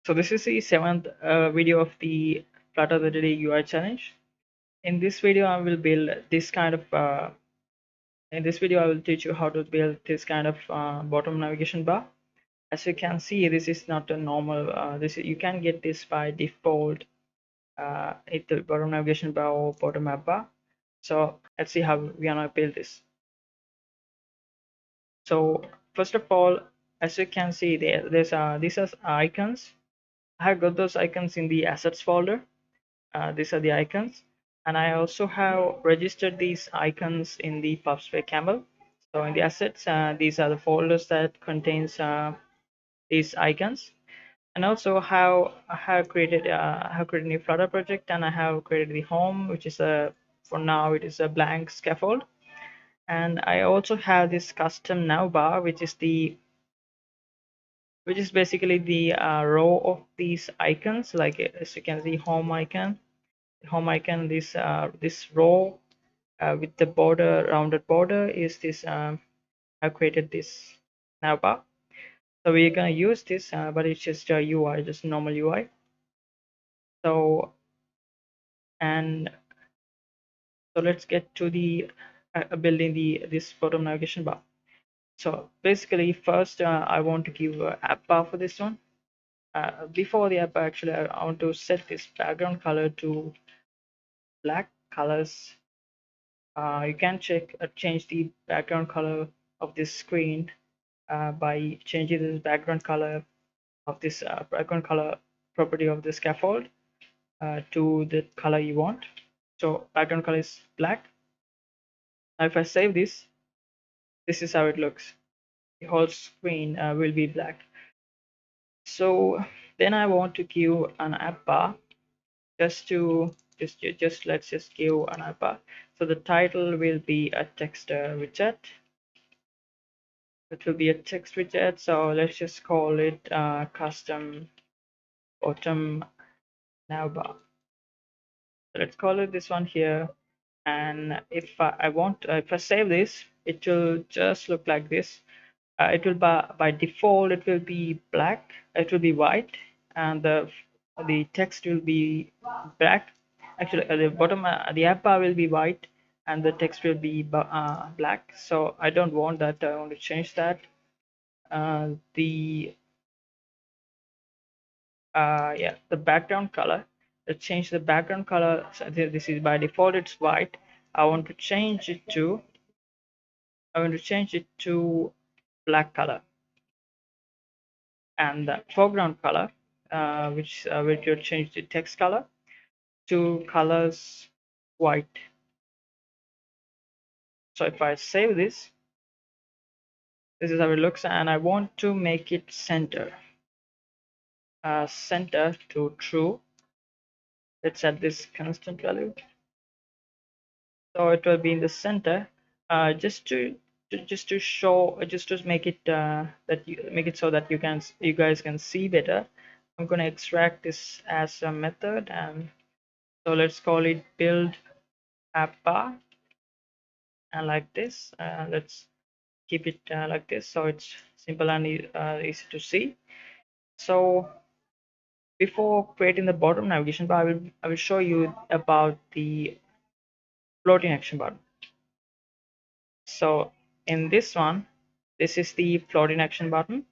So this is the seventh video of the Flutter the Day UI challenge. In this video, I will build this kind of. In this video, I will teach you how to build this kind of bottom navigation bar. As you can see, this is not a normal. You can get this by default. It's the bottom navigation bar or bottom app bar. So let's see how we are gonna build this. So first of all, as you can see, these are icons. I have got those icons in the assets folder. These are the icons, and I also have registered these icons in the PubSpec camel. So in the assets, these are the folders that contains these icons, and also how I have created a new Flutter project, and I have created the home, which is a for now it is a blank scaffold, and I also have this custom navbar, which is basically the row of these icons, like as you can see, home icon, this row with the border, rounded border, is this. I've created this navbar, so we're gonna use this, but it's just a UI, just normal UI. So and so let's get to the building this bottom navigation bar. So basically, first I want to give a app bar for this one. Before the app bar, actually, I want to set this background color to black colors. You can change the background color of this screen by changing the background color property of the scaffold to the color you want. So background color is black. Now if I save this is how it looks. The whole screen will be black. So then I want to give an app bar, just let's just give an app bar. So the title will be a text widget. It will be a text widget. So let's just call it custom bottom navbar. So let's call it this one here. And if I save this, it will just look like this. It will by default it will be black. It will be white, and the text will be black. Actually, the bottom the app bar will be white, and the text will be black. So I don't want that. I want to change that. The the background color. Let's change the background color. So this is by default it's white. I want to change it to black color, and the foreground color, which will change the text color to colors white. So if I save this is how it looks, and I want to make it center to true. Let's set this constant value, so it will be in the center, just to show, just to make it that you make it so that you guys can see better. I'm going to extract this as a method, and so let's call it build app bar, and like this, let's keep it like this, so it's simple and easy to see. So before creating the bottom navigation bar, I will show you about the floating action button. So in this one, this is the floating action button.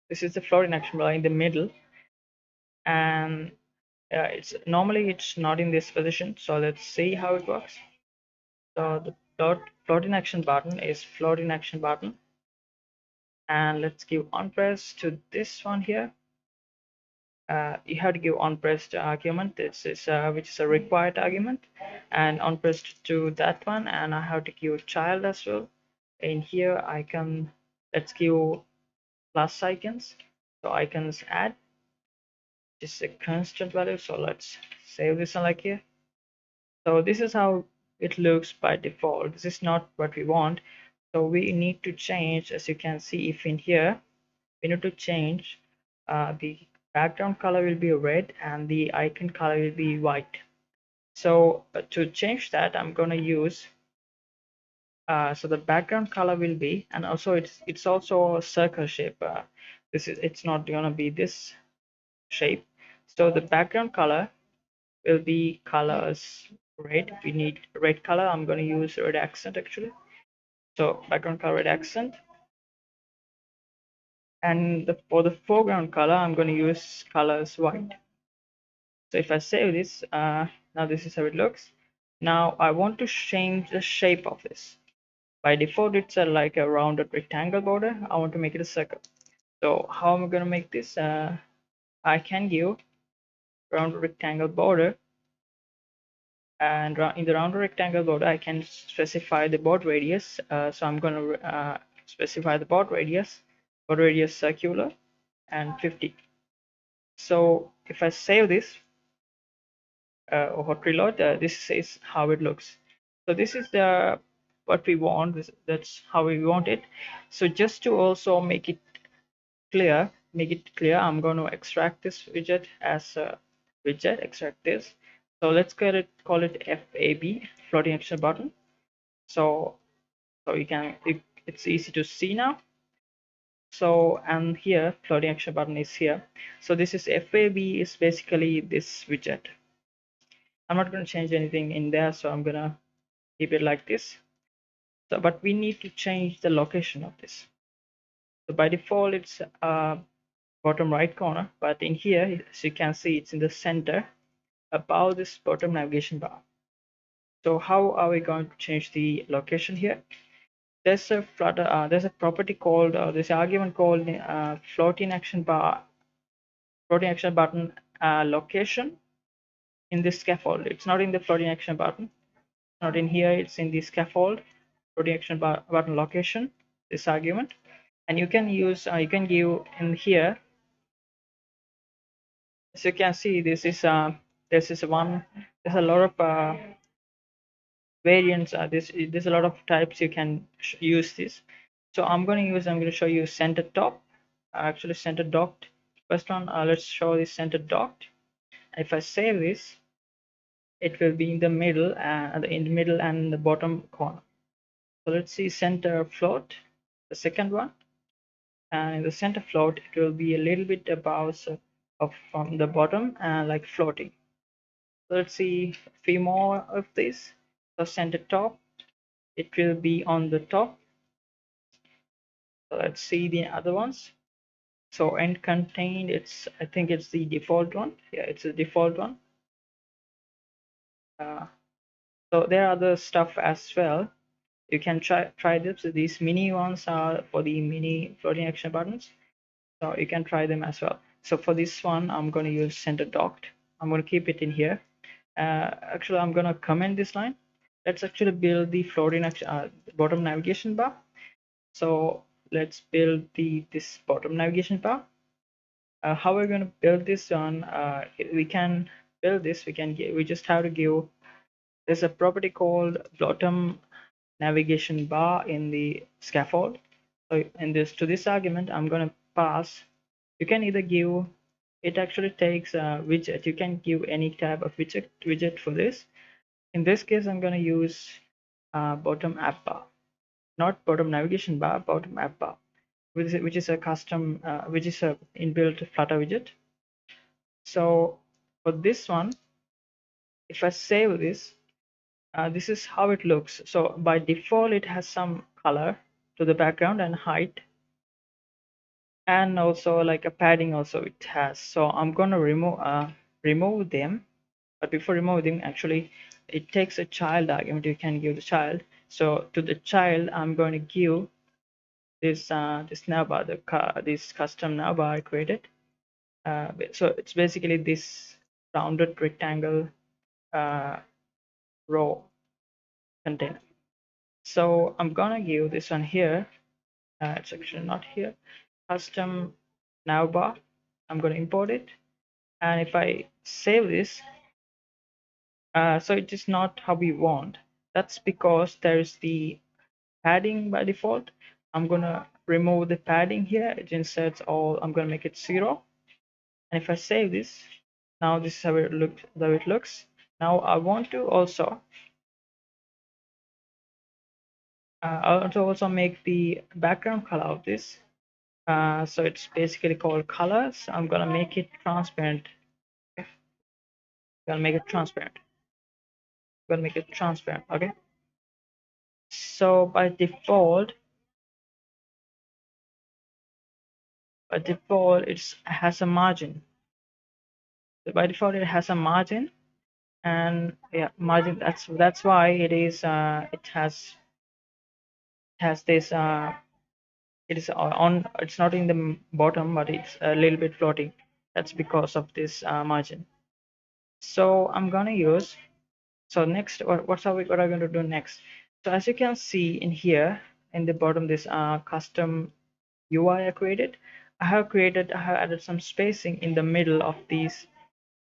This is the floating action bar in the middle, and it's not in this position. So let's see how it works. So the floating action button is floating action button, and let's give on press to this one here. You have to give on pressed argument. This is which is a required argument, and on pressed to that one, and I have to give child as well. In here, let's give plus icons. So icons add just a constant value. So let's save this one like here. So this is how it looks by default. This is not what we want. So we need to change, as you can see, if in here we need to change the background color will be red and the icon color will be white. So to change that, I'm going to use so the background color will be, and also it's also a circle shape. It's not gonna be this shape. So the background color will be colors red. We need red color. I'm going to use red accent actually. So background color red accent, and for the foreground color I'm going to use colors white. So if I save this, now this is how it looks. Now I want to change the shape of this. By default it's like a rounded rectangle border. I want to make it a circle. So how am I going to make this? I can give rounded rectangle border, and in the rounded rectangle border I can specify the board radius. So I'm going to specify the board radius circular, and 50. So if I save this or hot reload, this is how it looks. So this is the what we want. That's how we want it. So just to also make it clear, I'm going to extract this widget as a widget. Extract this. So let's call it FAB, floating action button. So you can it's easy to see now. So and here floating action button is here. So this is FAB is basically this widget. I'm not going to change anything in there, so I'm gonna keep it like this. So but we need to change the location of this. So by default it's bottom right corner, but in here as you can see it's in the center above this bottom navigation bar. So how are we going to change the location here? There's a Flutter, there's a property called this argument called floating action button location in this scaffold. It's not in the floating action button, not in here. It's in the scaffold floating action button location. This argument, and you can use you can give in here. As you can see, this is one. There's a lot of variants. There's a lot of types you can use this. So I'm going to show you center top, actually center docked. First one, let's show this center docked. If I save this, it will be in the middle, in the middle and the bottom corner. So let's see center float, the second one, and in the center float it will be a little bit above, so of from the bottom and like floating. So let's see a few more of this. So center top, it will be on the top. So let's see the other ones. So end contained, I think it's the default one. Yeah, it's the default one. Uh, so there are other stuff as well. You can try this. These mini ones are for the mini floating action buttons. So you can try them as well. So for this one, I'm going to use center docked. I'm going to keep it in here. Actually, I'm going to comment this line. Let's actually build the floating action bottom navigation bar. So let's build this bottom navigation bar. How we're going to build this on? We can build this. We just have to give. There's a property called bottom navigation bar in the scaffold. So in this argument, I'm going to pass. You can either give. It actually takes a widget. You can give any type of widget for this. In this case, I'm going to use bottom app bar, not bottom navigation bar, bottom app bar, which is a custom, which is a inbuilt Flutter widget. So for this one, if I save this, this is how it looks. So by default, it has some color to the background and height, and also like a padding also it has. So I'm going to remove them. But before removing, actually, it takes a child argument. You can give the child. So to the child, I'm going to give this navbar, this custom navbar I created. So it's basically this rounded rectangle uh, row container. So I'm gonna give this one here. It's actually not here. Custom navbar. I'm gonna import it, and if I save this, so it is not how we want. That's because there's the padding by default. I'm gonna remove the padding here. It inserts all. I'm gonna make it 0. And if I save this, now this is how it looks. Now I want to also I want to also make the background color of this So it's basically called colors. I'm gonna make it transparent. Okay? Gonna make it transparent. Gonna make it transparent. Okay. So by default, it has a margin. So by default, it has a margin, and yeah, margin. That's why it is. It has this. It is on. It's not in the bottom, but it's a little bit floating. That's because of this margin. So I'm gonna use. So next, what are we going to do next? So as you can see in here in the bottom, this custom UI I have added some spacing in the middle of these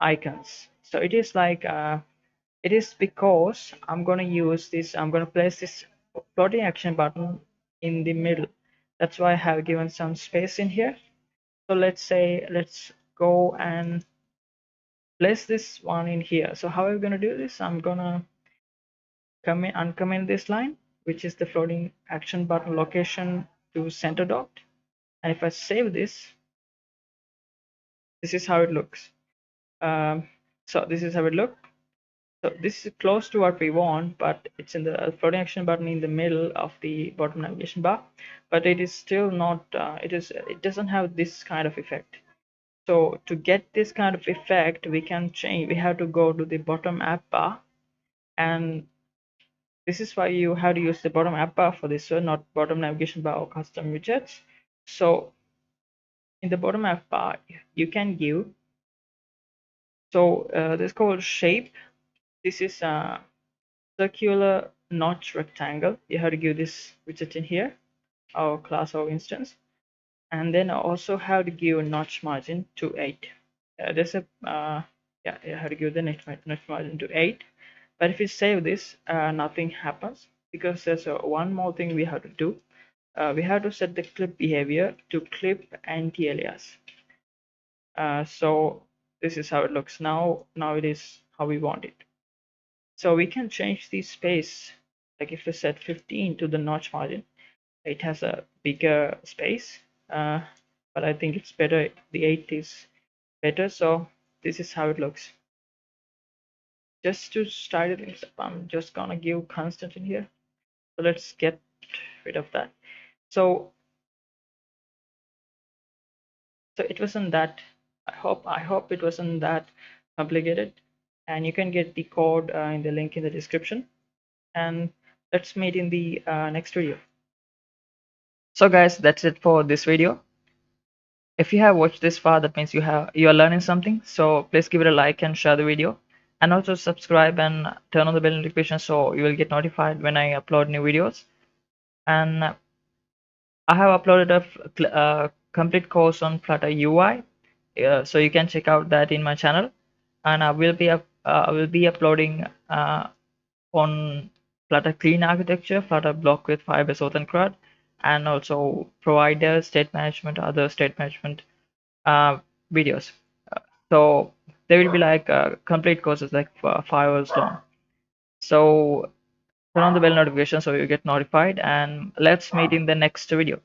icons. So it is like it is because I'm going to use this. I'm going to place this floating action button in the middle. That's why I have given some space in here. So let's go and place this one in here. So how are we going to do this? I'm gonna uncomment this line, which is the floating action button location to center dot. And if I save this is how it looks. So this is how it looks. So this is close to what we want, but it's in the floating action button in the middle of the bottom navigation bar, but it is still not, it doesn't have this kind of effect. So to get this kind of effect, we have to go to the bottom app bar, and this is why you have to use the bottom app bar for this, so not bottom navigation bar or custom widgets. So in the bottom app bar, you can give, so this is called shape. This is a circular notch rectangle. You have to give this widget in here, our class or instance, and then I also have to give a notch margin to 8. There's a yeah, you have to give the notch margin to 8. But if you save this, nothing happens because there's one more thing we have to do. We have to set the clip behavior to clip anti-alias. So this is how it looks now. Now it is how we want it. So we can change the space. Like if we set 15 to the notch margin, it has a bigger space. But I think it's better. The 8 is better. So this is how it looks. Just to start it, I'm just gonna give constant in here. So let's get rid of that. So it wasn't that, I hope it wasn't that complicated, and you can get the code in the link in the description, and let's meet in the next video. So guys, that's it for this video. If you have watched this far, that means you are learning something, so please give it a like and share the video, and also subscribe and turn on the bell notification so you will get notified when I upload new videos. And I have uploaded a complete course on Flutter UI, so you can check out that in my channel. And I will be uploading on Flutter clean architecture, Flutter block with Firebase auth and CRUD, and also provider state management, other state management uh, videos. So there will be like complete courses like 5 hours long. So turn on the bell notification so you get notified, and let's meet in the next video.